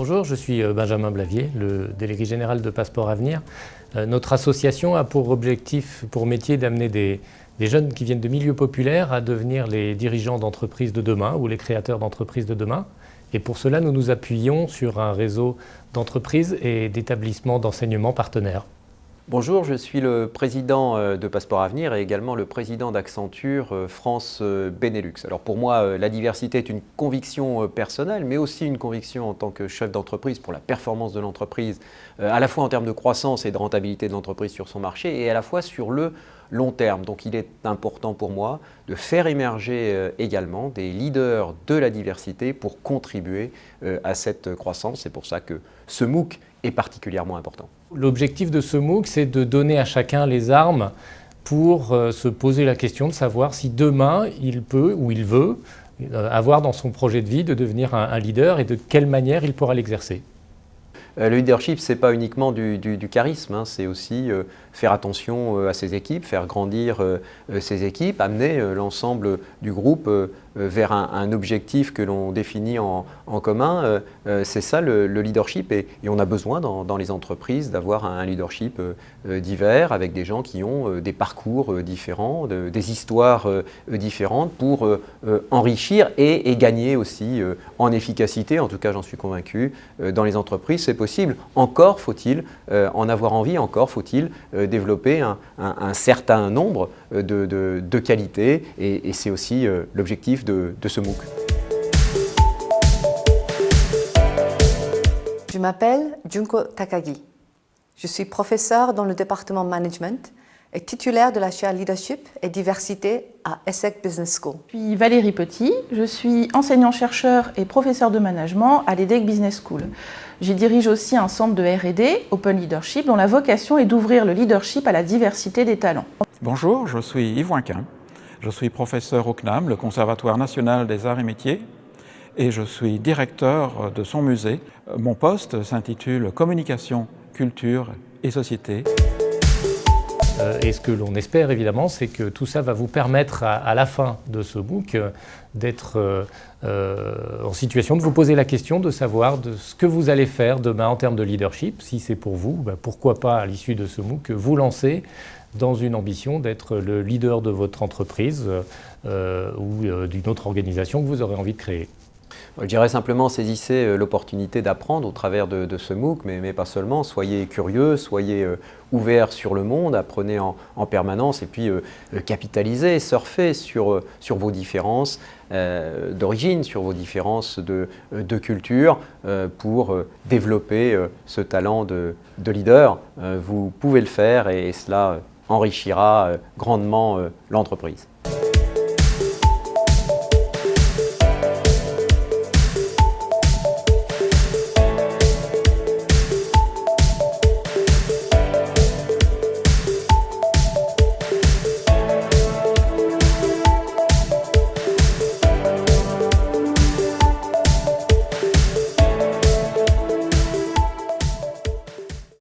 Bonjour, je suis Benjamin Blavier, le délégué général de Passeport Avenir. Notre association a pour objectif, pour métier, d'amener des jeunes qui viennent de milieux populaires à devenir les dirigeants d'entreprises de demain ou les créateurs d'entreprises de demain. Et pour cela, nous nous appuyons sur un réseau d'entreprises et d'établissements d'enseignement partenaires. Bonjour, je suis le président de Passeport Avenir et également le président d'Accenture France Benelux. Alors pour moi, la diversité est une conviction personnelle, mais aussi une conviction en tant que chef d'entreprise pour la performance de l'entreprise, à la fois en termes de croissance et de rentabilité de l'entreprise sur son marché, et à la fois sur le long terme. Donc il est important pour moi de faire émerger également des leaders de la diversité pour contribuer à cette croissance. C'est pour ça que ce MOOC est particulièrement important. L'objectif de ce MOOC, c'est de donner à chacun les armes pour se poser la question de savoir si demain il peut ou il veut avoir dans son projet de vie de devenir un leader et de quelle manière il pourra l'exercer. Le leadership, ce n'est pas uniquement du charisme, hein, c'est aussi faire attention à ses équipes, faire grandir ses équipes, amener l'ensemble du groupe vers un objectif que l'on définit en commun. C'est ça le leadership, et on a besoin dans les entreprises d'avoir un leadership divers, avec des gens qui ont des parcours différents, des histoires différentes pour enrichir et gagner aussi en efficacité. En tout cas, j'en suis convaincu, dans les entreprises, c'est possible. Encore faut-il en avoir envie, encore faut-il développer un certain nombre de qualités, et c'est aussi l'objectif de ce MOOC. Je m'appelle Junko Takagi. Je suis professeur dans le département Management et titulaire de la chaire Leadership et Diversité à ESSEC Business School. Je suis Valérie Petit, je suis enseignant-chercheur et professeur de management à l'EDEC Business School. J'y dirige aussi un centre de R&D, Open Leadership, dont la vocation est d'ouvrir le leadership à la diversité des talents. Bonjour, je suis Yves Oinquin. Je suis professeur au CNAM, le Conservatoire national des arts et métiers, et je suis directeur de son musée. Mon poste s'intitule Communication, culture et société. Et ce que l'on espère évidemment, c'est que tout ça va vous permettre à la fin de ce MOOC d'être en situation de vous poser la question de savoir de ce que vous allez faire demain en termes de leadership. Si c'est pour vous, pourquoi pas à l'issue de ce MOOC vous lancer dans une ambition d'être le leader de votre entreprise ou d'une autre organisation que vous aurez envie de créer. Je dirais simplement, saisissez l'opportunité d'apprendre au travers de ce MOOC, mais pas seulement. Soyez curieux, soyez ouverts sur le monde, apprenez en permanence, et puis capitalisez, surfez sur vos différences d'origine, sur vos différences de culture pour développer ce talent de leader. Vous pouvez le faire, et cela enrichira grandement l'entreprise.